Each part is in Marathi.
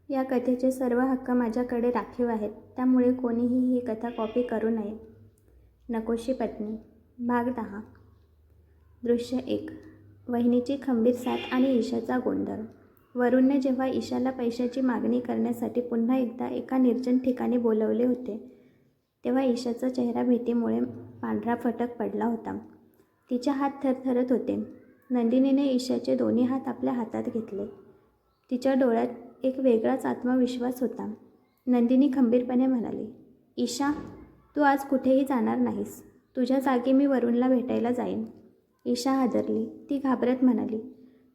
या कथेचे सर्व हक्क माझ्याकडे राखीव आहेत, त्यामुळे कोणीही ही कथा कॉपी करू नये. नकोशी पत्नी भाग 10. दृश्य 1. वहिनीची खंबीर साथ आणि ईशाचा गोंधळ. वरुणने जेव्हा ईशाला पैशाची मागणी करण्यासाठी पुन्हा एकदा एका निर्जन ठिकाणी बोलवले होते, तेव्हा ईशाचा चेहरा भीतीमुळे पांढरा फटक पडला होता. तिचे हात थरथरत होते. नंदिनीने ईशाचे दोन्ही हात आपल्या हातात घेतले. तिच्या डोळ्यात एक वेगळाच आत्मविश्वास होता. नंदिनी खंबीरपणे म्हणाली, ईशा, तू आज कुठेही जाणार नाहीस. तुझ्या जागी मी वरुणला भेटायला जाईन. ईशा हादरली. ती घाबरत म्हणाली,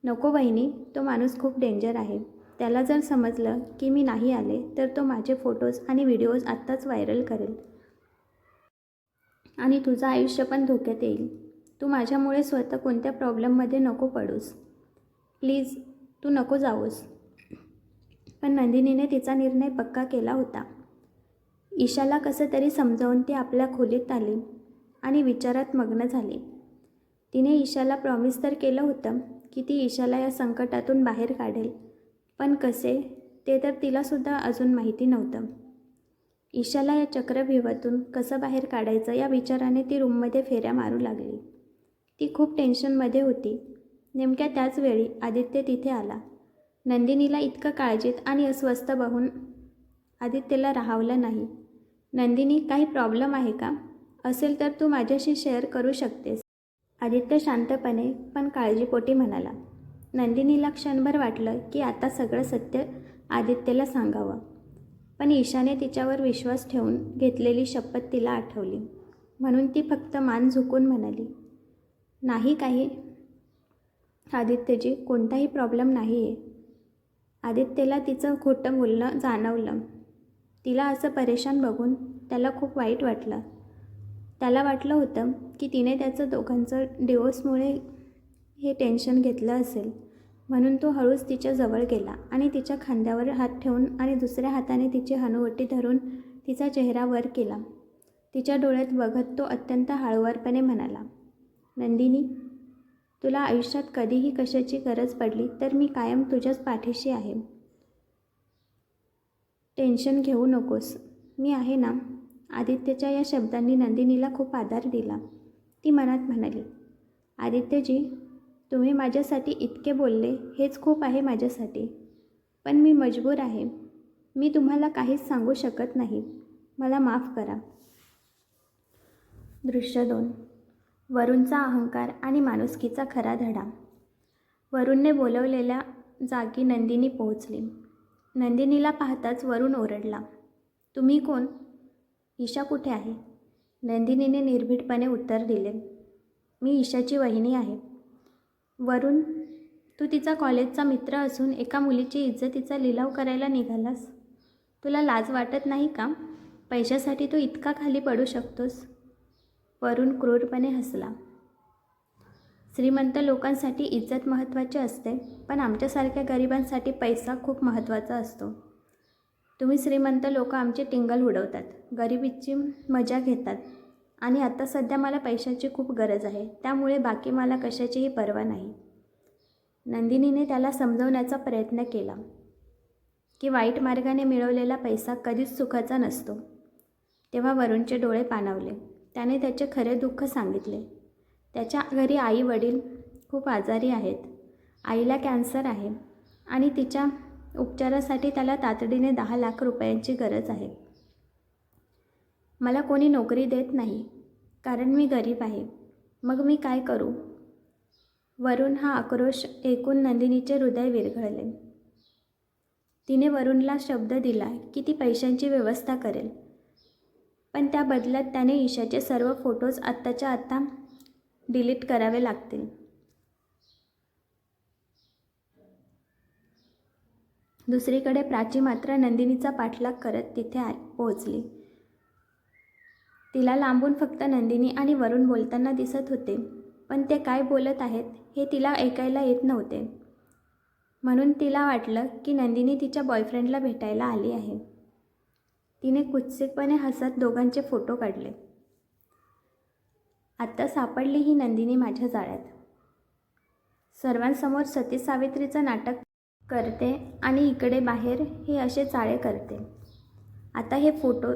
नको वहिनी, तो माणूस खूप डेंजर आहे. त्याला जर समजलं की मी नाही आले तर तो माझे फोटोज आणि व्हिडिओज आत्ताच व्हायरल करेल आणि तुझं आयुष्य पण धोक्यात येईल. तू माझ्यामुळे स्वतः कोणत्या प्रॉब्लेममध्ये नको पडूस. प्लीज, तू नको जाऊस. पण नंदिनीने तिचा निर्णय पक्का केला होता. ईशाला कसं तरी समजावून ती आपल्या खोलीत आली आणि विचारात मग्न झाली. तिने ईशाला प्रॉमिस तर केलं होतं की ती ईशाला या संकटातून बाहेर काढेल, पण कसे ते तर तिलासुद्धा अजून माहिती नव्हतं. ईशाला या चक्रव्यूहातून कसं बाहेर काढायचं या विचाराने ती रूममध्ये फेऱ्या मारू लागली. ती खूप टेन्शनमध्ये होती. नेमक्या त्याच वेळी आदित्य तिथे आला. नंदिनीला इतकं काळजीत आणि अस्वस्थ बघून आदित्यला राहावलं नाही. नंदिनी, काही प्रॉब्लेम आहे का? असेल तर तू माझ्याशी शेअर करू शकतेस. आदित्य शांतपणे पण काळजीपोटी म्हणाला. नंदिनीला क्षणभर वाटलं की आता सगळं सत्य आदित्यला सांगावं, पण ईशाने तिच्यावर विश्वास ठेवून घेतलेली शपथ तिला आठवली. म्हणून ती फक्त मान झुकून म्हणाली, नाही काही आदित्यजी, कोणताही प्रॉब्लेम नाही आहे. आदित्यला तिचं खोटं बोलणं जाणवलं. तिला असं परेशान बघून त्याला खूप वाईट वाटलं. त्याला वाटलं होतं की तिने त्याचं दोघांचं डिवोर्समुळे हे टेन्शन घेतलं असेल. म्हणून तो हळूच तिच्या जवळ गेला आणि तिच्या खांद्यावर हात ठेवून आणि दुसऱ्या हाताने तिची हनुवटी धरून तिचा चेहरा वर केला. तिच्या डोळ्यात बघत तो अत्यंत हळुवारपणे म्हणाला, नंदिनी, तुला आयुष्यात कधीही कशाची गरज पडली तर मी कायम तुझ्याच पाठीशी आहे. टेन्शन घेऊ नकोस, मी आहे ना. आदित्यच्या या शब्दांनी नंदिनीला खूप आधार दिला. ती मनात म्हणाली, आदित्यजी, तुम्ही माझ्यासाठी इतके बोलले हेच खूप आहे माझ्यासाठी. पण मी मजबूर आहे. मी तुम्हाला काहीच सांगू शकत नाही. मला माफ करा. दृश्य 2. वरुणचा अहंकार आणि माणुसकीचा खरा धडा. वरुणने बोलवलेल्या जागी नंदिनी पोहोचली. नंदिनीला पाहताच वरुण ओरडला, तुम्ही कोण? ईशा कुठे आहे? नंदिनीने निर्भीडपणे उत्तर दिले, मी ईशाची वहिनी आहे. वरुण, तू तिचा कॉलेजचा मित्र असून एका मुलीची इज्जतीचा लिलाव करायला निघालास. तुला लाज वाटत नाही का? पैशासाठी तू इतका खाली पडू शकतोस? वरुण क्रूरपणे हसला. श्रीमंत लोकांसाठी इज्जत महत्त्वाची असते, पण आमच्यासारख्या गरिबांसाठी पैसा खूप महत्त्वाचा असतो. तुम्ही श्रीमंत लोक आमचे टिंगल उडवतात, गरिबीची मजा घेतात आणि आता सध्या मला पैशाची खूप गरज आहे, त्यामुळे बाकी मला कशाचीही पर्वा नाही. नंदिनीने त्याला समजवण्याचा प्रयत्न केला की वाईट मार्गाने मिळवलेला पैसा कधीच सुखाचा नसतो. तेव्हा वरुणचे डोळे पाणावले. त्याने त्याचे खरे दुःख सांगितले. त्याच्या घरी आई वडील खूप आजारी आहेत. आईला कॅन्सर आहे आणि तिच्या उपचारासाठी त्याला तातडीने 10 लाख रुपयांची गरज आहे. मला कोणी नोकरी देत नाही कारण मी गरीब आहे. मग मी काय करू? वरुण हा आक्रोश ऐकून नंदिनीचे हृदय विरघळले. तिने वरुणला शब्द दिला की ती पैशांची व्यवस्था करेल, पण त्या बदल्यात त्याने ईशाचे सर्व फोटोज आत्ताच्या आत्ता डिलीट करावे लागतील. दुसरीकडे प्राची मात्र नंदिनीचा पाठलाग करत तिथे पोहोचली. तिला लांबून फक्त नंदिनी आणि वरुण बोलताना दिसत होते, पण ते काय बोलत आहेत हे तिला ऐकायला येत नव्हते. म्हणून तिला वाटलं की नंदिनी तिच्या बॉयफ्रेंडला भेटायला आली आहे. तिने कुत्सितपणे हसत दोघांचे फोटो काढले. आत्ता सापडली ही नंदिनी माझ्या जाळ्यात. सर्वांसमोर सती सावित्रीचं नाटक करते आणि इकडे बाहेर हे असे चाळे करते. आता हे फोटो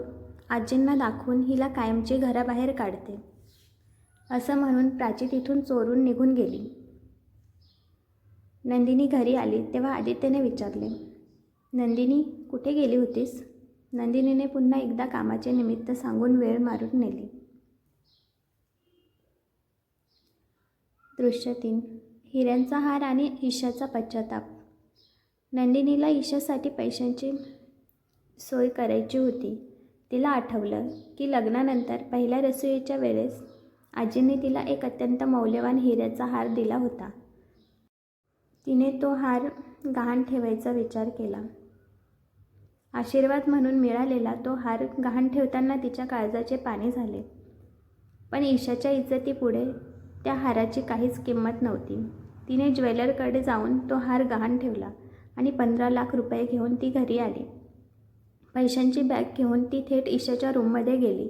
आजींना दाखवून हिला कायमची घराबाहेर काढते. असं म्हणून प्राची तिथून चोरून निघून गेली. नंदिनी घरी आली तेव्हा आदित्यने विचारले, नंदिनी कुठे गेली होतीस? नंदिनीने पुन्हा एकदा कामाचे निमित्त सांगून वेळ मारून नेली. दृश्य 3. हिऱ्यांचा हार आणि ईशाचा पश्चाताप. नंदिनीला ईशासाठी पैशांची सोय करायची होती. तिला आठवलं की लग्नानंतर पहिल्या रसोईच्या वेळेस आजींनी तिला एक अत्यंत मौल्यवान हिऱ्याचा हार दिला होता. तिने तो हार गहाण ठेवायचा विचार केला. आशीर्वाद म्हणून मिळालेला तो हार गहाण ठेवताना तिच्या काळजाचे पाणी झाले. पण ईशाच्या इज्जतीपुढे त्या हाराची काहीच किंमत नव्हती. तिने ज्वेलरकडे जाऊन तो हार गहाण ठेवला आणि 15 लाख रुपये घेऊन ती घरी आली. पैशांची बॅग घेऊन ती थेट ईशाच्या रूममध्ये गेली.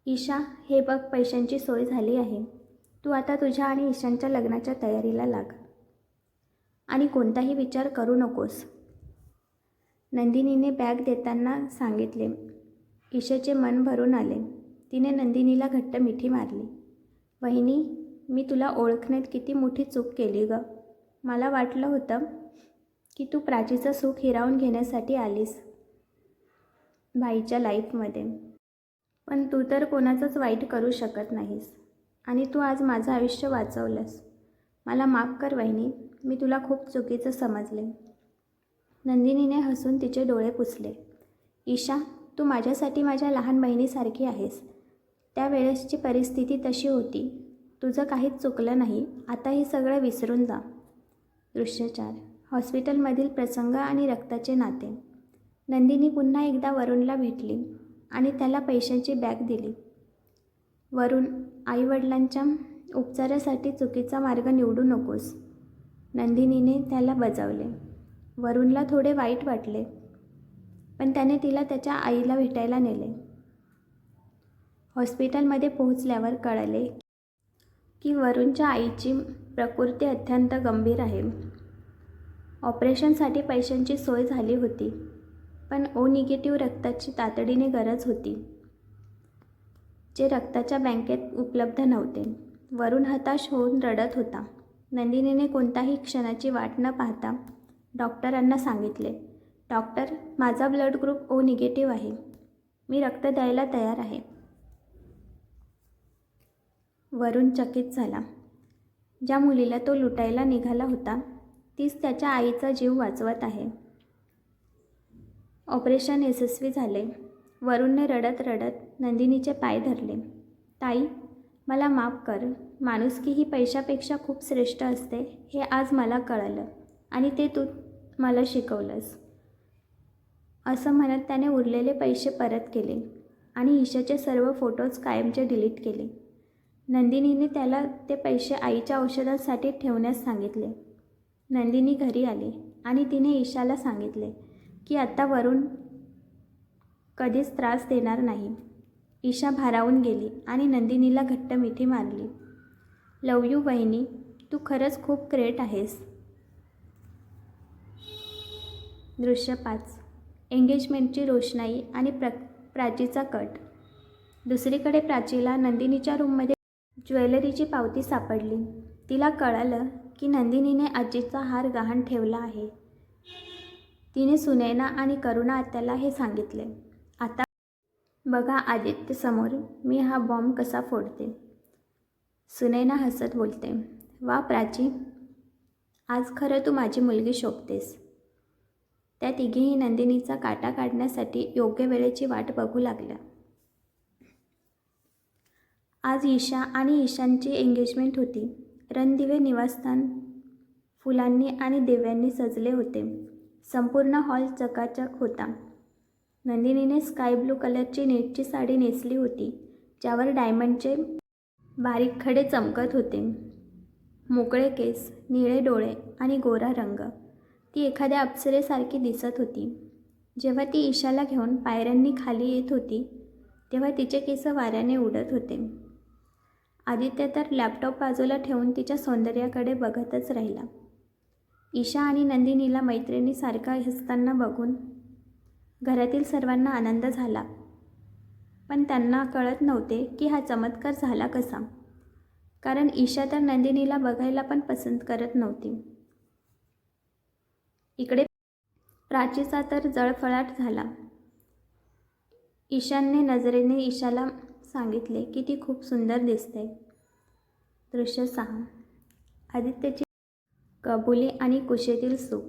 ईशा, हे बघ, पैशांची सोय झाली आहे. तू आता तुझ्या आणि ईशांच्या लग्नाच्या तयारीला लाग आणि कोणताही विचार करू नकोस. नंदिनीने बॅग देताना सांगितले. ईशाचे मन भरून आले. तिने नंदिनीला घट्ट मिठी मारली. वहिनी, मी तुला ओळखण्यात किती मोठी चूक केली ग. मला वाटलं होतं की तू प्राचीचं सुख हिरावून घेण्यासाठी आलीस बाईच्या लाईफमध्ये, पण तू तर कोणाचंच वाईट करू शकत नाहीस आणि तू आज माझं आयुष्य वाचवलंस. मला माफ कर वहिनी, मी तुला खूप चुकीचं समजले. नंदिनीने हसून तिचे डोळे पुसले. ईशा, तू माझ्यासाठी माझ्या लहान बहिणीसारखी आहेस. त्यावेळेसची परिस्थिती तशी होती. तुझं काहीच चुकलं नाही. आता हे सगळं विसरून जा. दृश्य 4. हॉस्पिटलमधील प्रसंग आणि रक्ताचे नाते. नंदिनी पुन्हा एकदा वरुणला भेटली आणि त्याला पैशांची बॅग दिली. वरुण, आईवडिलांच्या उपचारासाठी चुकीचा मार्ग निवडू नकोस, नंदिनीने त्याला बजावले. वरुणला थोडे वाईट वाटले, पण त्याने तिला त्याच्या आईला भेटायला नेले. हॉस्पिटलमध्ये पोहोचल्यावर कळले की वरुणच्या आईची प्रकृती अत्यंत गंभीर आहे. ऑपरेशनसाठी पैशांची सोय झाली होती, पण ओ निगेटिव्ह रक्ताची तातडीने गरज होती, जे रक्ताच्या बँकेत उपलब्ध नव्हते. वरुण हताश होऊन रडत होता. नंदिनीने कोणताही क्षणाची वाट न पाहता डॉक्टरांना सांगितले, डॉक्टर, माझा ब्लड ग्रुप ओ निगेटिव्ह आहे. मी रक्त द्यायला तयार आहे. वरुण चकित झाला. ज्या मुलीला तो लुटायला निघाला होता तीच त्याच्या आईचा जीव वाचवत आहे. ऑपरेशन यशस्वी झाले. वरुणने रडत रडत नंदिनीचे पाय धरले. ताई, मला माफ कर. माणुसकी ही पैशापेक्षा खूप श्रेष्ठ असते हे आज मला कळलं आणि ते तू मला शिकवलंस. असं म्हणत त्याने उरलेले पैसे परत केले आणि ईशाचे सर्व फोटोज कायमचे डिलीट केले. नंदिनीने त्याला ते पैसे आईच्या औषधांसाठी ठेवण्यास सांगितले. नंदिनी घरी आली आणि तिने ईशाला सांगितले की आता वरुण कधीच त्रास देणार नाही. ईशा भारावून गेली आणि नंदिनीला घट्ट मिठी मारली. लव यू वहिनी, तू खरंच खूप ग्रेट आहेस. दृश्य 5. एंगेजमेंटची रोषणाई आणि प्राचीचा कट. दुसरीकडे प्राचीला नंदिनीच्या रूममध्ये ज्वेलरीची पावती सापडली. तिला कळालं की नंदिनीने आजीचा हार गहाण ठेवला आहे. तिने सुनैना आणि करुणा आत्याला हे सांगितले. आता बघा आदित्य समोर मी हा बॉम्ब कसा फोडते. सुनैना हसत बोलते, वा प्राची, आज खरं तू माझी मुलगी शोभतेस. त्या तिघीही नंदिनीचा काटा काढण्यासाठी योग्य वेळेची वाट बघू लागल्या. आज ईशा आणि ईशानची एंगेजमेंट होती. रणदिवे निवासस्थान फुलांनी आणि दिव्यांनी सजले होते. संपूर्ण हॉल चकाचक होता. नंदिनीने स्काय ब्लू कलरची नेटची साडी नेसली होती, ज्यावर डायमंडचे बारीक खडे चमकत होते. मोकळे केस, निळे डोळे आणि गोरा रंग. ती एखाद्या अप्सरेसारखी दिसत होती. जेव्हा ती ईशाला घेऊन पायऱ्यांनी खाली येत होती तेव्हा तिचे केस वाऱ्याने उडत होते. आदित्य तर लॅपटॉप बाजूला ठेवून तिच्या सौंदर्याकडे बघतच राहिला. ईशा आणि नंदिनीला मैत्रिणीसारखा हसताना बघून घरातील सर्वांना आनंद झाला, पण त्यांना कळत नव्हते की हा चमत्कार झाला कसा, कारण ईशा तर नंदिनीला बघायला पण पसंत करत नव्हती. इकडे प्राचीचा तर जळफळाट झाला. ईशानने नजरेने ईशाला सांगितले की ती खूप सुंदर दिसते. दृश्य 6. आदित्यची कबुली आणि कुशीतील सुख.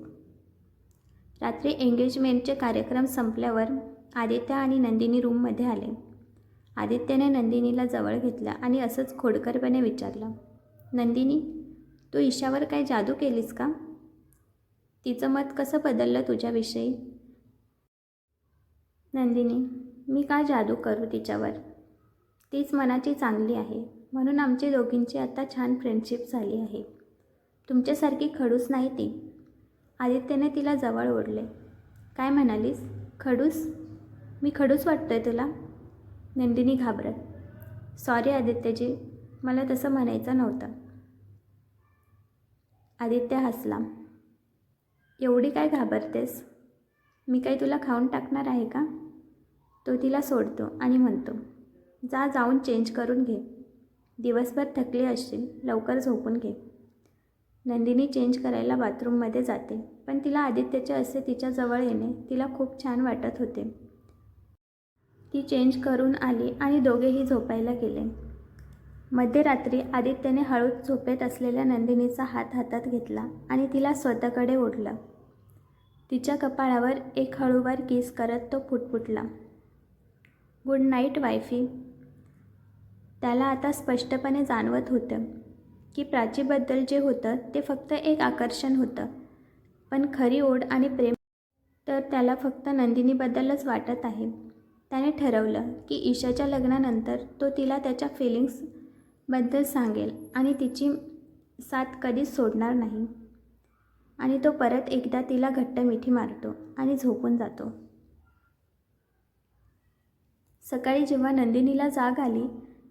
रात्री एंगेजमेंटचे कार्यक्रम संपल्यावर आदित्य आणि नंदिनी रूममध्ये आले. आदित्यने नंदिनीला जवळ घेतलं आणि असंच खोडकरपणे विचारलं, नंदिनी, तू ईशावर काय जादू केलीस का? तिचं मत कसं बदललं तुझ्याविषयी? नंदिनी, मी का जादू करू तिच्यावर? तीच मनाची चांगली आहे, म्हणून आमची दोघींची आता छान फ्रेंडशिप झाली आहे. तुमच्यासारखी खडूस नाही ती. आदित्यने तिला जवळ ओढले. काय म्हणालीस? खडूस? मी खडूस वाटतोय तुला? नंदिनी घाबरत. सॉरी आदित्यजी, मला तसं म्हणायचं नव्हतं. आदित्य हसला. एवढी काय घाबरतेस? मी काय तुला खाऊन टाकणार आहे का? तो तिला सोडतो आणि म्हणतो, जा जाऊन चेंज करून घे. दिवसभर थकली असशील, लवकर झोपून घे. नंदिनी चेंज करायला बाथरूममध्ये जाते, पण तिला आदित्यचे असे तिच्याजवळ येणे तिला खूप छान वाटत होते. ती चेंज करून आली आणि दोघेही झोपायला गेले. मध्यरात्री आदित्यने हळूच झोपेत असलेल्या नंदिनीचा हात हातात घेतला आणि तिला स्वतःकडे ओढलं. तिच्या कपाळावर एक हळूवार किस करत तो पुटपुटला, गुड नाईट वायफी. त्याला आता स्पष्टपणे जाणवत होतं की प्राचीबद्दल जे होतं ते फक्त एक आकर्षण होतं, पण खरी ओढ आणि प्रेम तर त्याला फक्त नंदिनीबद्दलच वाटत आहे. त्याने ठरवलं की ईशाच्या लग्नानंतर तो तिला त्याच्या फिलिंग्सबद्दल सांगेल आणि तिची साथ कधीच सोडणार नाही. आणि तो परत एकदा तिला घट्ट मिठी मारतो आणि झोपून जातो. सकाळी जेव्हा नंदिनीला जाग आली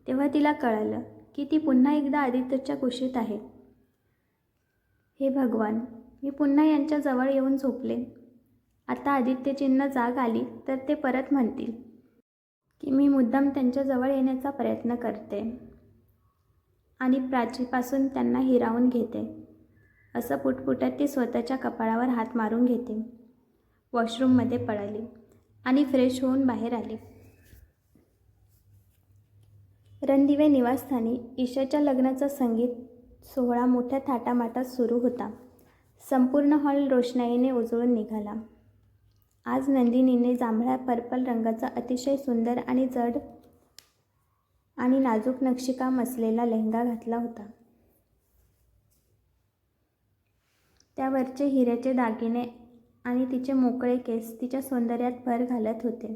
तेव्हा तिला कळलं की ती पुन्हा एकदा आदित्यच्या कुशीत आहे. हे भगवान, मी पुन्हा यांच्या जवळ येऊन झोपले. आता आदित्यजींना जाग आली तर ते परत म्हणतील की मी मुद्दाम त्यांच्या जवळ येण्याचा प्रयत्न करते आणि प्राचीपासून त्यांना हिरावून घेते. असं पुटपुटत ती स्वतःच्या कपाळावर हात मारून घेते. वॉशरूममध्ये पळाली आणि फ्रेश होऊन बाहेर आली. रणदिवे निवासस्थानी ईशाच्या लग्नाचा संगीत सोहळा मोठ्या थाटामाटात सुरू होता. संपूर्ण हॉल रोषणाईने उजळून निघाला. आज नंदिनीने जांभळ्या पर्पल रंगाचा अतिशय सुंदर आणि जड आणि नाजूक नक्षीकाम असलेला लेहंगा घातला होता. त्यावरचे हिऱ्याचे दागिने आणि तिचे मोकळे केस तिच्या सौंदर्यात भर घालत होते.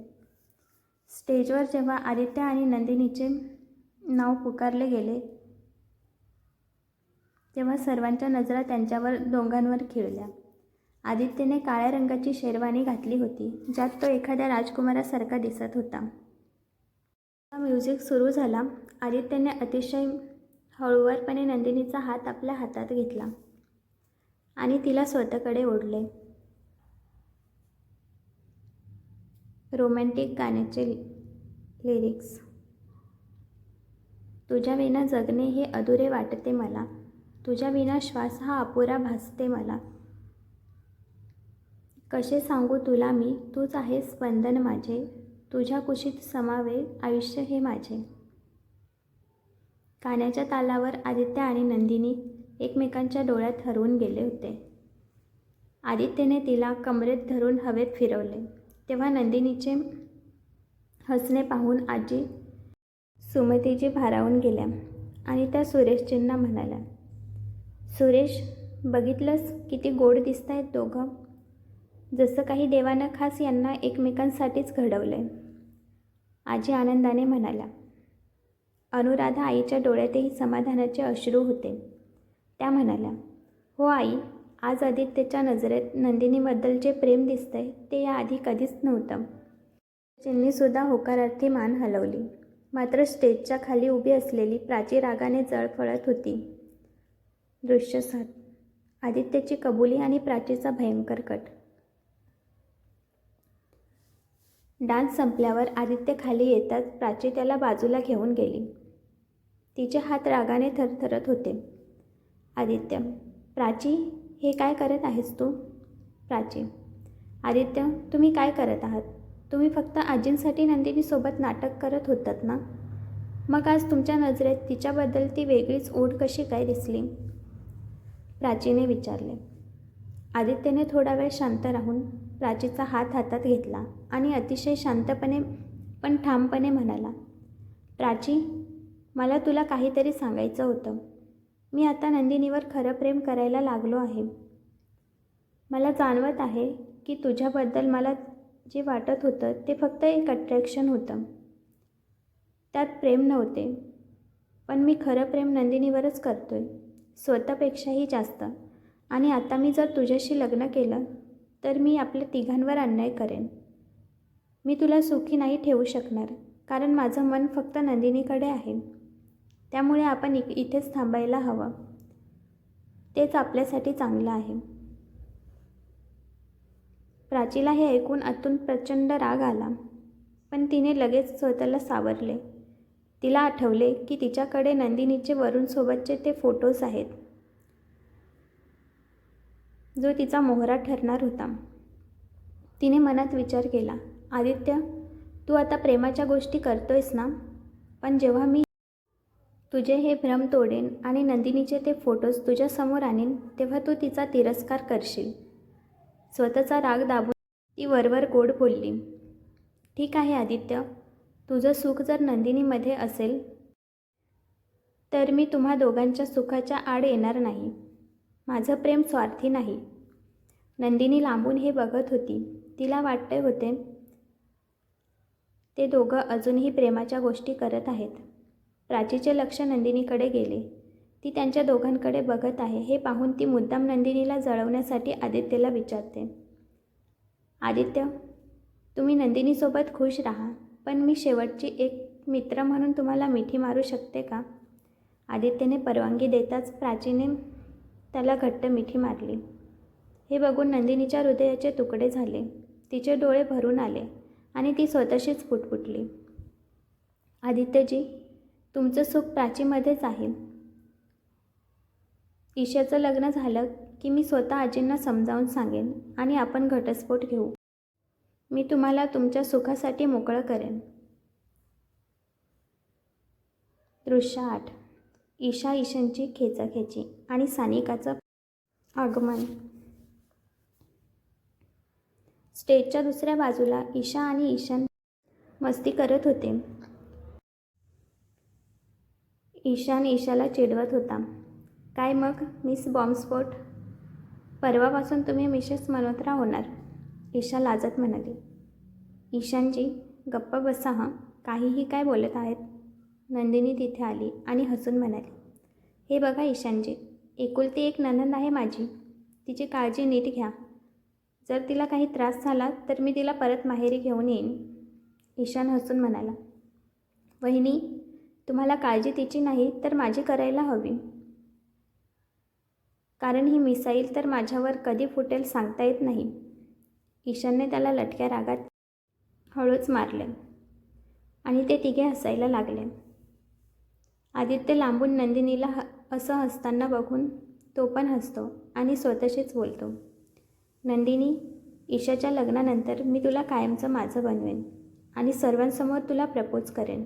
स्टेजवर जेव्हा आदित्य आणि नंदिनीचे नाव पुकारले गेले तेव्हा सर्वांच्या नजरा त्यांच्यावर दोघांवर खिळल्या. आदित्यने काळ्या रंगाची शेरवानी घातली होती, ज्यात तो एखाद्या राजकुमारासारखा दिसत होता. म्युझिक सुरू झाला. आदित्यने अतिशय हळूवारपणे नंदिनीचा हात आपल्या हातात घेतला आणि तिला स्वतःकडे ओढले. रोमॅन्टिक गाण्याचे लिरिक्स. तुझ्या विना जगणे हे अधुरे वाटते मला, तुझ्या विना श्वास हा अपुरा भासते मला. कसे सांगू तुला मी, तूच आहे स्पंदन माझे, तुझ्या कुशीत समावे आयुष्य हे माझे. गाण्याच्या तालावर आदित्य आणि नंदिनी एकमेकांच्या डोळ्यात हरवून गेले होते. आदित्यने तिला कमरेत धरून हवेत फिरवले तेव्हा नंदिनीचे हसणे पाहून आजी सुमतीजी भारावून गेल्या आणि त्या सुरेशजींना म्हणाल्या, सुरेश, बघितलंस किती गोड दिसतायत दोघं, जसं काही देवानं खास यांना एकमेकांसाठीच घडवलंय. आजी आनंदाने म्हणाल्या. अनुराधा आईच्या डोळ्यातही समाधानाचे अश्रू होते. त्या म्हणाल्या, हो आई, आज आदित्यच्या नजरेत नंदिनीबद्दल जे प्रेम दिसतंय ते याआधी कधीच नव्हतं. चिन्नीसुद्धा होकारार्थी मान हलवली. मात्र स्टेजच्या खाली उभी असलेली प्राची रागाने जळफळत होती. दृश्य 7. आदित्यची कबुली आणि प्राचीचा भयंकर कट. डान्स संपल्यावर आदित्य खाली येताच प्राची त्याला बाजूला घेऊन गेली. तिचे हात रागाने थरथरत होते. आदित्य. प्राची, हे काय करत आहेस तू? प्राची. आदित्य, तुम्ही काय करत आहात? तुम्ही फक्त आजींसाठी नंदिनीसोबत नाटक करत होतात ना? मग आज तुमच्या नजरेत तिच्याबद्दल ती वेगळीच ओढ कशी काय दिसली? प्राचीने विचारले. आदित्यने थोडा वेळ शांत राहून प्राचीचा हात हातात घेतला आणि अतिशय शांतपणे पण ठामपणे म्हणाला, प्राची, मला तुला काहीतरी सांगायचं होतं. मी आता नंदिनीवर खरं प्रेम करायला लागलो आहे. मला जाणवत आहे की तुझ्याबद्दल मला जे वाटत होतं ते फक्त एक अट्रॅक्शन होतं. त्यात प्रेम नव्हते. पण मी खरं प्रेम नंदिनीवरच करतोय, स्वतःपेक्षाही जास्त. आणि आता मी जर तुझ्याशी लग्न केलं तर मी आपल्या तिघांवर अन्याय करेन. मी तुला सुखी नाही ठेवू शकणार, कारण माझं मन फक्त नंदिनीकडे आहे. त्यामुळे आपण इथेच थांबायला हवं. तेच आपल्यासाठी चांगलं आहे. प्राचीला हे ऐकून आतून प्रचंड राग आला, पण तिने लगेच स्वतःला सावरले. तिला आठवले की तिच्याकडे नंदिनीचे वरूणसोबतचे ते फोटोज आहेत, जो तिचा मोहरा ठरणार होता. तिने मनात विचार केला, आदित्य, तू आता प्रेमाच्या गोष्टी करतोयस ना? पण जेव्हा मी तुझे हे भ्रम तोडेन आणि नंदिनीचे ते फोटोज तुझ्यासमोर आणीन तेव्हा तू तिचा तिरस्कार करशील. स्वतःचा राग दाबून ती वरवर गोड बोलली. ठीक आहे आदित्य, तुझं सुख जर नंदिनीमध्ये असेल तर मी तुम्हा दोघांच्या सुखाच्या आड येणार नाही. माझं प्रेम स्वार्थी नाही. नंदिनी लांबून हे बघत होती. तिला वाटते होते ते दोघं अजूनही प्रेमाच्या गोष्टी करत आहेत. प्राचीचे लक्ष नंदिनीकडे गेले. ती त्यांच्या दोघांकडे बघत आहे हे पाहून ती मुद्दाम नंदिनीला जळवण्यासाठी आदित्यला विचारते, आदित्य, तुम्ही नंदिनीसोबत खुश राहा, पण मी शेवटची एक मित्र म्हणून तुम्हाला मिठी मारू शकते का? आदित्यने परवानगी देताच प्राचीने त्याला घट्ट मिठी मारली. हे बघून नंदिनीच्या हृदयाचे तुकडे झाले. तिचे डोळे भरून आले आणि ती स्वतःशीच पुटपुटली, आदित्यजी, तुमचं सुख प्राचीमध्येच आहे. ईशाचं लग्न झालं की मी स्वतः आजींना समजावून सांगेन आणि आपण घटस्फोट घेऊ. मी तुम्हाला तुमच्या सुखासाठी मोकळं करेन. दृश्य 8. ईशा ईशानची खेचाखेची आणि सानिकाचं आगमन. स्टेजच्या दुसऱ्या बाजूला ईशा आणि ईशान मस्ती करत होते. ईशान ईशाला चिडवत होता, काय मग मिस बॉम्बस्फोट, परवापासून तुम्ही मिसेस मल्होत्रा होणार. ईशा लाजत म्हणाली. ईशानजी, गप्प बसा हां, काहीही काय बोलत आहेत. नंदिनी तिथे आली आणि हसून म्हणाली, हे बघा ईशानजी, एकुलती एक नणंद आहे माझी. तिची काळजी नीट घ्या. जर तिला काही त्रास झाला तर मी तिला परत माहेरी घेऊन येईन. ईशान हसून म्हणाला, वहिनी, तुम्हाला काळजी तिची नाही तर माझी करायला हवी. कारण ही मिसाईल तर माझ्यावर कधी फुटेल सांगता येत नाही. ईशानने त्याला लटक्या रागात हळूच मारले आणि ते तिघे हसायला लागले. आदित्य लांबून नंदिनीला असं हसताना बघून तो पण हसतो आणि स्वतःशीच बोलतो, नंदिनी, ईशाच्या लग्नानंतर मी तुला कायमचं माझं बनवेन आणि सर्वांसमोर तुला प्रपोज करेन.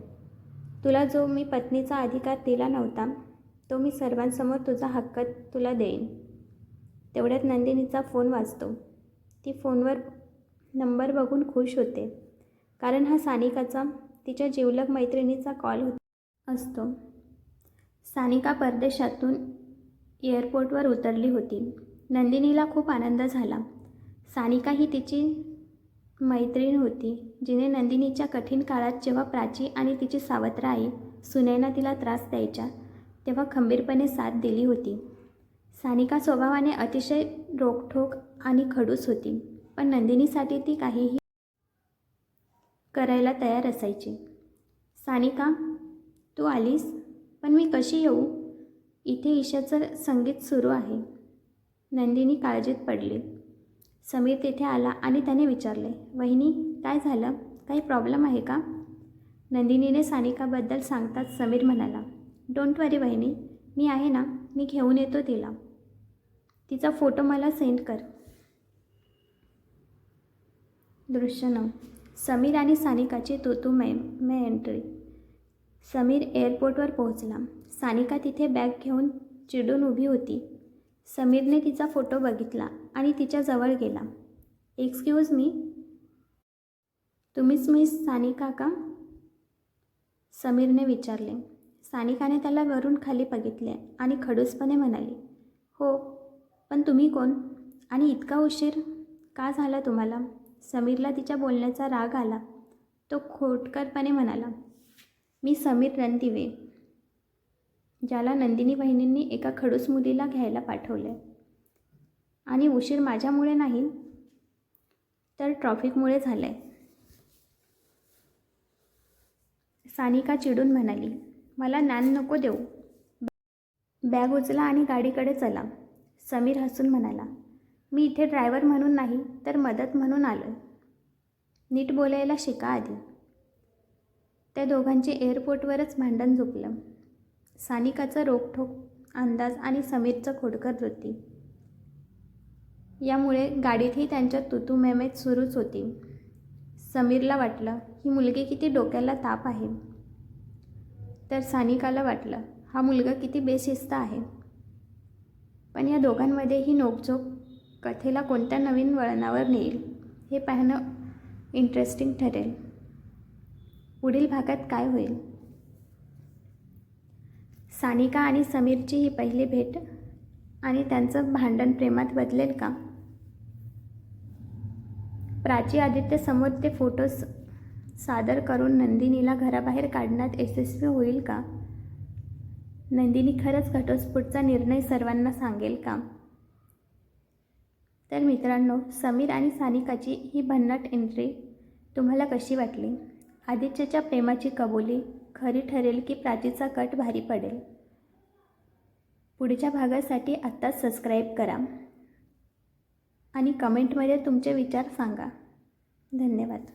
तुला जो मी पत्नीचा अधिकार दिला नव्हता तो मी सर्वांसमोर तुझा हक्क तुला देईन. तेवढ्यात नंदिनीचा फोन वाजतो. ती फोनवर नंबर बघून खुश होते, कारण हा सानिकाचा, तिच्या जिवलग मैत्रिणीचा कॉल असतो. सानिका परदेशातून एअरपोर्टवर उतरली होती. नंदिनीला खूप आनंद झाला. सानिका ही तिची मैत्रीण होती, जिने नंदिनीच्या कठीण काळात जेव्हा प्राची आणि तिची सावत्र आई सुनैना तिला त्रास द्यायच्या तेव्हा खंबीरपणे साथ दिली होती. सानिका स्वभावाने अतिशय रोखठोक आणि खडूस होती, पण नंदिनीसाठी ती काहीही करायला तयार असायची. सानिका, तू आलीस, पण मी कशी येऊ? इथे ईशाचं संगीत सुरू आहे. नंदिनी काळजीत पडली. समीर तिथे आला आणि त्याने विचारले, वहिनी काय झालं, काही प्रॉब्लेम आहे का? नंदिनीने सानिकाबद्दल सांगताच समीर म्हणाला, डोंट वरी वहिनी, मी आहे ना, मी घेऊन येतो तिला. तिचा फोटो मला सेंड कर. दृश्य 9. समीर आणि सानिकाची तू मैं एंट्री. समीर एअरपोर्टवर पोहोचला. सानिका तिथे बॅग घेऊन चिडून उभी होती. समीरने तिचा फोटो बघितला आणि तिच्याजवळ गेला. एक्सक्यूज मी, तुम्हीच मिस सानिका का? समीरने विचारले. सानिकाने त्याला वरून खाली बघितले आणि खडूसपणे म्हणाली, हो, पण तुम्ही कोण आणि इतका उशीर का झाला तुम्हाला? समीरला तिच्या बोलण्याचा राग आला. तो खोटकरपणे म्हणाला, मी समीर रणदिवे, ज्याला नंदिनी बहिणींनी एका खडूस मुलीला घ्यायला पाठवले. आणि उशीर माझ्यामुळे नाही तर ट्रॉफिकमुळे झालं आहे. सानिका चिडून म्हणाली, मला ज्ञान नको देऊ. बॅग उचला आणि गाडीकडे चला. समीर हसून म्हणाला, मी इथे ड्रायव्हर म्हणून नाही तर मदत म्हणून आलो आहे. नीट बोलायला शिका आधी. त्या दोघांचे एअरपोर्टवरच भांडण झुकलं. सानिकाचं रोखठोक अंदाज आणि समीरचं खोडकर वृत्ती यामुळे गाडीतही त्यांच्या तुतूमेमेत सुरूच होती. समीरला वाटलं, ही मुलगी किती डोक्याला ताप आहे. तर सानिकाला वाटलं, हा मुलगा किती बेशिस्त आहे. पण या दोघांमध्ये ही नोकझोक कथेला कोणत्या नवीन वळणावर नेईल हे पाहणं इंटरेस्टिंग ठरेल. पुढील भागात काय होईल? सानिका आणि समीरची ही पहिली भेट आणि त्यांचं भांडण प्रेमात बदलेल का? प्राची आदित्यसमोर ते फोटोज सादर करून नंदिनीला घराबाहेर काढण्यात यशस्वी होईल का? नंदिनी खरंच घटस्फोटचा निर्णय सर्वांना सांगेल का? तर मित्रांनो, समीर आणि सानिकाची ही भन्नाट एंट्री तुम्हाला कशी वाटली? आदित्यच्या प्रेमाची कबुली खरी ठरेल की प्राचीचा कट भारी पडेल? पुढच्या भागासाठी आत्ताच सबस्क्राईब करा आणि कमेंटमध्ये तुमचे विचार सांगा. धन्यवाद.